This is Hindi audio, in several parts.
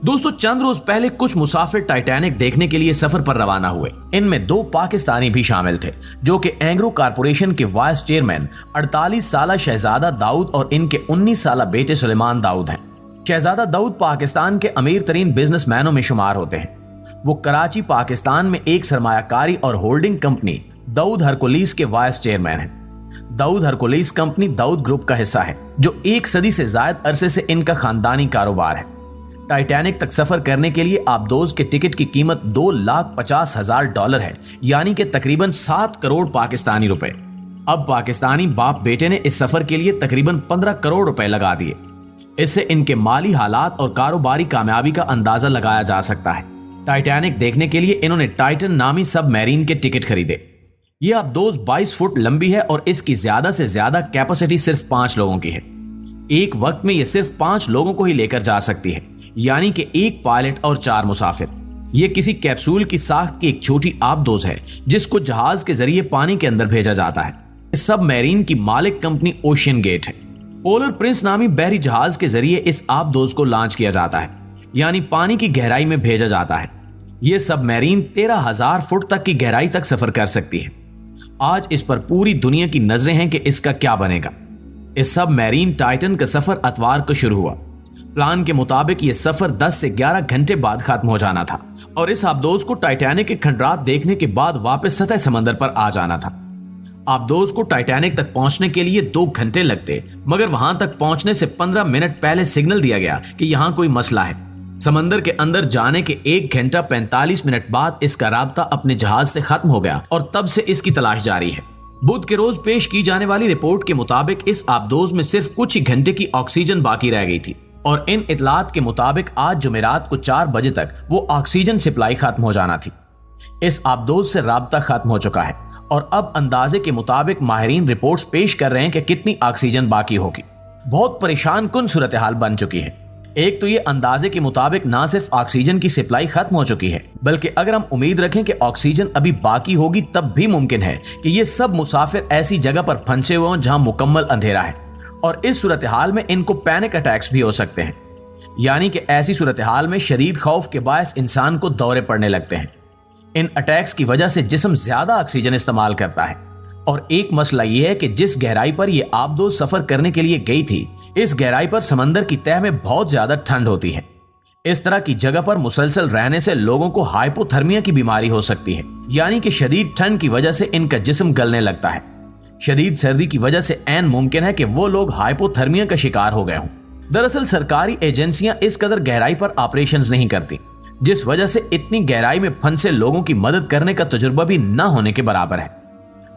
दोस्तों, चंद रोज पहले कुछ मुसाफिर टाइटैनिक देखने के लिए सफर पर रवाना हुए। इनमें 2 पाकिस्तानी भी शामिल थे, जो कि एंग्रो कॉर्पोरेशन के वाइस चेयरमैन 48 साला शहजादा दाऊद और इनके 19 साला बेटे सुलेमान दाऊद हैं। शहजादा दाऊद पाकिस्तान के अमीर तरीन बिजनेसमैनों में शुमार होते हैं। वो कराची, पाकिस्तान में एक सरमायाकारी और होल्डिंग कंपनी दाऊद हरकुलिस के वाइस चेयरमैन हैं। Dawood Hercules company Dawood group का हिस्सा है, जो 1 सदी से ज्यादा अरसे से इनका खानदानी कारोबार है। टाइटैनिक तक सफर करने के लिए आबदोज के टिकट की कीमत $2,50,000 है, यानी कि तकरीबन 7 करोड़ पाकिस्तानी रुपए। अब पाकिस्तानी बाप बेटे ने इस सफर के लिए तकरीबन 15 करोड़ रुपए लगा दिए। इससे इनके माली हालात और कारोबारी कामयाबी का अंदाजा लगाया जा सकता है। टाइटैनिक देखने के लिए इन्होंने टाइटन नामी सबमरीन के टिकट खरीदे। यह आबदोज 22 फुट लंबी है और इसकी ज्यादा से ज्यादा कैपेसिटी सिर्फ 5 लोगों की है। एक वक्त में यह सिर्फ 5 लोगों को ही लेकर जा सकती है, यानी कि 1 पायलट और 4 मुसाफिर। यह किसी कैप्सूल की साख्त की एक छोटी आबदोज है, जिसको जहाज के जरिए पानी के अंदर भेजा जाता है। इस सबमरीन की मालिक कंपनी ओशियन गेट है। पोलर प्रिंस नामी बहरी जहाज के जरिए इस आबदोज को लॉन्च किया जाता है, यानी पानी की गहराई में भेजा जाता है। यह सबमरीन 13,000 फुट तक की गहराई तक सफर कर सकती है। आज इस पर पूरी दुनिया की नजरें हैं कि इसका क्या बनेगा। इस सबमरीन टाइटन का सफर अतवार को शुरू हुआ। प्लान के मुताबिक यह सफर 10 से 11 घंटे बाद खत्म हो जाना था और इस आबदोज को टाइटैनिक के खंडरात देखने के बाद वापस सतह समंदर पर आ जाना था। आबदोज को टाइटैनिक तक पहुंचने के लिए 2 घंटे लगते, मगर वहां तक पहुंचने से 15 मिनट पहले सिग्नल दिया गया कि यहां कोई मसला है। समंदर के अंदर जाने के 1 घंटा 45 मिनट बाद इसका राब्ता अपने जहाज से खत्म हो गया और तब से इसकी तलाश जारी है। बुध के रोज पेश की जाने वाली रिपोर्ट के मुताबिक इस आबदोज में सिर्फ कुछ ही घंटे की ऑक्सीजन बाकी रह गई थी और इन इतलात के मुताबिक आज जुमेरात को 4 बजे तक वो ऑक्सीजन सप्लाई खत्म हो जाना थी। इस आबदोज से राब्ता खत्म हो चुका है और अब अंदाजे के मुताबिक माहिरीन रिपोर्ट्स पेश कर रहे हैं कि कितनी ऑक्सीजन बाकी होगी। बहुत परेशान कुन सूरत हाल बन चुकी है। एक तो ये अंदाजे के मुताबिक ना सिर्फ ऑक्सीजन की सप्लाई खत्म हो चुकी है, बल्कि अगर हम उम्मीद रखें कि ऑक्सीजन अभी बाकी होगी, तब भी मुमकिन है कि ये सब मुसाफिर ऐसी जगह पर फंसे हुए हों जहां मुकम्मल अंधेरा है और इस सूरत हाल में इनको पैनिक अटैक्स भी हो सकते हैं। यानी कि ऐसी सूरत हाल में शदीद खौफ के बायस इंसान को दौरे पड़ने लगते हैं। इन अटैक्स की वजह से जिस्म ज्यादा ऑक्सीजन इस्तेमाल करता है और एक मसला यह है कि जिस गहराई पर यह आबदोज सफर करने के लिए गई थी, इस गहराई पर समंदर की तह में बहुत ज्यादा ठंड होती है। इस तरह की जगह पर मुसलसल रहने से लोगों को हाइपोथर्मिया की बीमारी हो सकती है, यानी कि शदीद ठंड की वजह से इनका जिस्म गलने लगता है। शदीद सर्दी की वजह से ऐन मुमकिन है कि वो लोग हाइपोथर्मिया का शिकार हो गए हों। दरअसल सरकारी एजेंसियां इस कदर गहराई पर ऑपरेशंस नहीं करती, जिस वजह से इतनी गहराई में फंसे लोगों की मदद करने का तजुर्बा भी न होने के बराबर है।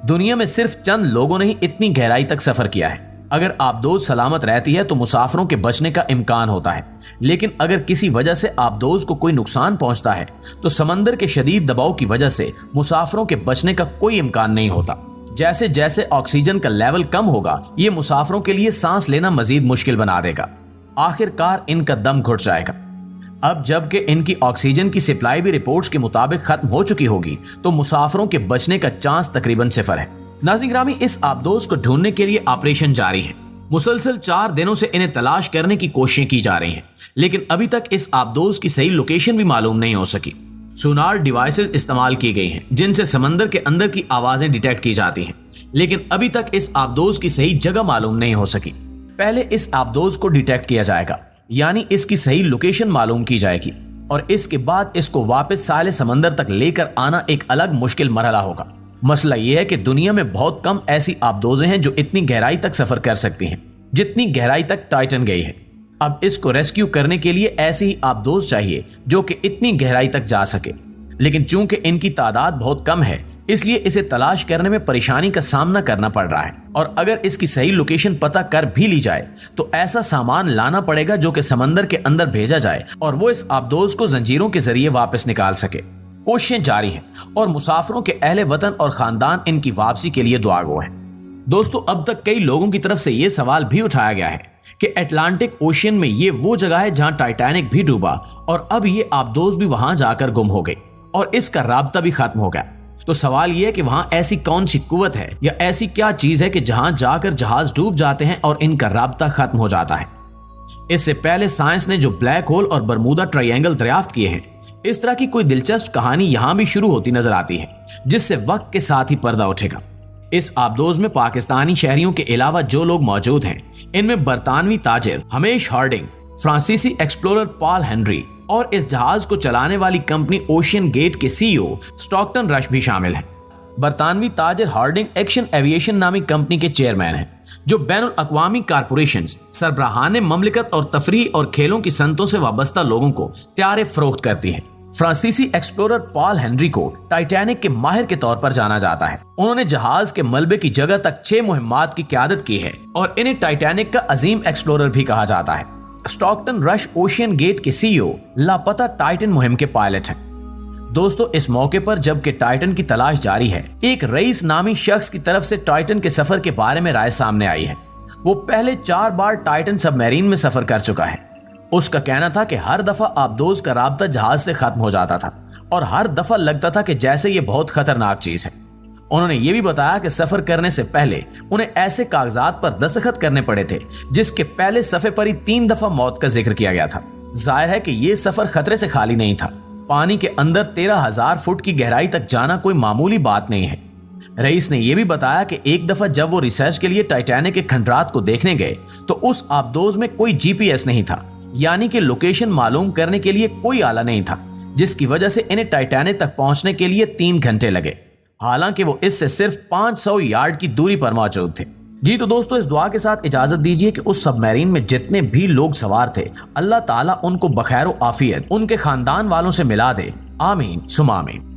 दुनिया में सिर्फ चंद लोगों ने ही इतनी गहराई तक सफर किया है। अगर आबदोज सलामत रहती है तो मुसाफिरों के बचने का इम्कान होता है, लेकिन अगर किसी वजह से आबदोज को कोई नुकसान पहुंचता है तो समंदर के शदीद दबाव की वजह से मुसाफिरों के बचने का कोई इम्कान नहीं होता। जैसे जैसे ऑक्सीजन का लेवल कम होगा, ये मुसाफिरों के लिए सांस लेना मजीद मुश्किल बना देगा। आखिरकार इनका दम घुट जाएगा। अब जबकि इनकी ऑक्सीजन की सप्लाई भी रिपोर्ट्स के मुताबिक खत्म हो चुकी होगी, तो मुसाफिरों के बचने का चांस तकरीबन 0 है। नाज़रीन गिरामी, इस आबदोज को ढूंढने के लिए ऑपरेशन जारी है। मुसलसल 4 दिनों से इन्हें तलाश करने की कोशिशें की जा रही हैं, लेकिन अभी तक इस आबदोज की सही लोकेशन भी मालूम नहीं हो सकी। सोनार डिवाइसेस इस्तेमाल की गई हैं, जिनसे समंदर के अंदर की आवाजें डिटेक्ट की जाती हैं, लेकिन अभी तक इस आबदोज की सही जगह मालूम नहीं हो सकी। पहले इस आबदोज को डिटेक्ट किया जाएगा, यानी इसकी सही लोकेशन मालूम की जाएगी, और इसके बाद इसको वापस साले समंदर तक लेकर आना एक अलग मुश्किल मरहला होगा। मसला यह है कि दुनिया में बहुत कम ऐसी आबदोजें हैं जो इतनी गहराई तक सफर कर सकती हैं, जितनी गहराई तक टाइटन गई है। अब इसको रेस्क्यू करने के लिए ऐसी ही आबदोज चाहिए जो कि इतनी गहराई तक जा सके, लेकिन चूंकि इनकी तादाद बहुत कम है, इसलिए इसे तलाश करने में परेशानी का सामना करना पड़ रहा है। और अगर इसकी सही लोकेशन पता कर भी ली जाए तो ऐसा सामान लाना पड़ेगा जो कि समंदर के अंदर भेजा जाए और वो इस आबदोज को जंजीरों के जरिए वापस निकाल सके। कोशिशें जारी हैं और मुसाफिरों के अहले वतन और खानदान इनकी वापसी के लिए दुआगो हैं। दोस्तों, अब तक कई लोगों की तरफ से यह सवाल भी उठाया गया है कि अटलांटिक ओशियन में ये वो जगह है जहां टाइटैनिक भी डूबा और अब ये आबदोज भी वहां जाकर गुम हो गई और इसका राब्ता भी खत्म हो गया। तो सवाल यह है कि वहां ऐसी कौन सी कुव्वत है या ऐसी क्या चीज है कि जहां जाकर जहाज डूब जाते हैं और इनका राब्ता खत्म हो जाता है। इससे पहले साइंस ने जो ब्लैक होल और बरमूदा ट्रायंगल दरियाफ्त किए हैं, इस तरह की कोई दिलचस्प कहानी यहां भी शुरू होती नजर आती है, जिससे वक्त के साथ ही पर्दा उठेगा। इस आबदोज में पाकिस्तानी शहरियों के अलावा जो लोग मौजूद हैं, इनमें बरतानवी ताजिर हमेश हार्डिंग, फ्रांसीसी एक्सप्लोरर पॉल हेनरी और इस जहाज को चलाने वाली कंपनी ओशियन गेट के सीईओ स्टॉकटन रश भी शामिल हैं। बरतानवी ताजिर हार्डिंग एक्शन एविएशन नामी कंपनी के चेयरमैन हैं, जो बैनुल अक़वामी कारपोरेशंस, सरबराहाने ममलिकत और तफरीह और खेलों की सनतों से वाबस्ता लोगों को त्यारे फरोख्त करती हैं। फ्रांसीसी एक्सप्लोरर पॉल हेनरी को टाइटैनिक के माहिर के तौर पर जाना जाता है। उन्होंने जहाज के मलबे की जगह तक 6 मुहिम्मात की क़यादत की है और इन्हें टाइटैनिक का अजीम एक्सप्लोरर भी कहा जाता है। स्टॉकटन रश ओशियन गेट के सीईओ लापता टाइटन मुहिम के पायलट हैं। दोस्तों, इस मौके पर जबकि टाइटन की तलाश जारी है, एक रईस नामी शख्स की तरफ से टाइटन के सफर के बारे में राय सामने आई है। वो पहले 4 बार टाइटन सबमरीन में सफर कर चुका है। उसका कहना था कि हर दफा आबदोज का राब्ता जहाज से खत्म हो जाता था और हर दफा लगता था कि जैसे ये बहुत खतरनाक चीज है। उन्होंने ये भी बताया कि सफर करने से पहले उन्हें ऐसे कागजात पर दस्तखत करने पड़े थे जिसके पहले सफे पर ही 3 दफा मौत का जिक्र किया गया था। जाहिर है कि ये सफर खतरे से खाली नहीं था। पानी के अंदर 13,000 फुट की गहराई तक जाना कोई मामूली बात नहीं है। रईस ने यह भी बताया कि एक दफा जब वो रिसर्च के लिए टाइटैनिक के खंडरात को देखने गए तो उस आबदोज में कोई जीपीएस नहीं था, यानी कि लोकेशन मालूम करने के लिए कोई आला नहीं था, जिसकी वजह से इन्हें टाइटैनिक तक पहुंचने के लिए 3 घंटे लगे, हालांकि वो इससे सिर्फ 500 यार्ड की दूरी पर मौजूद थे। जी तो दोस्तों, इस दुआ के साथ इजाजत दीजिए कि उस सबमरीन में जितने भी लोग सवार थे, अल्लाह ताला उनको बखैर आफियत उनके खानदान वालों से मिला दे। आमीन सुमा आमीन।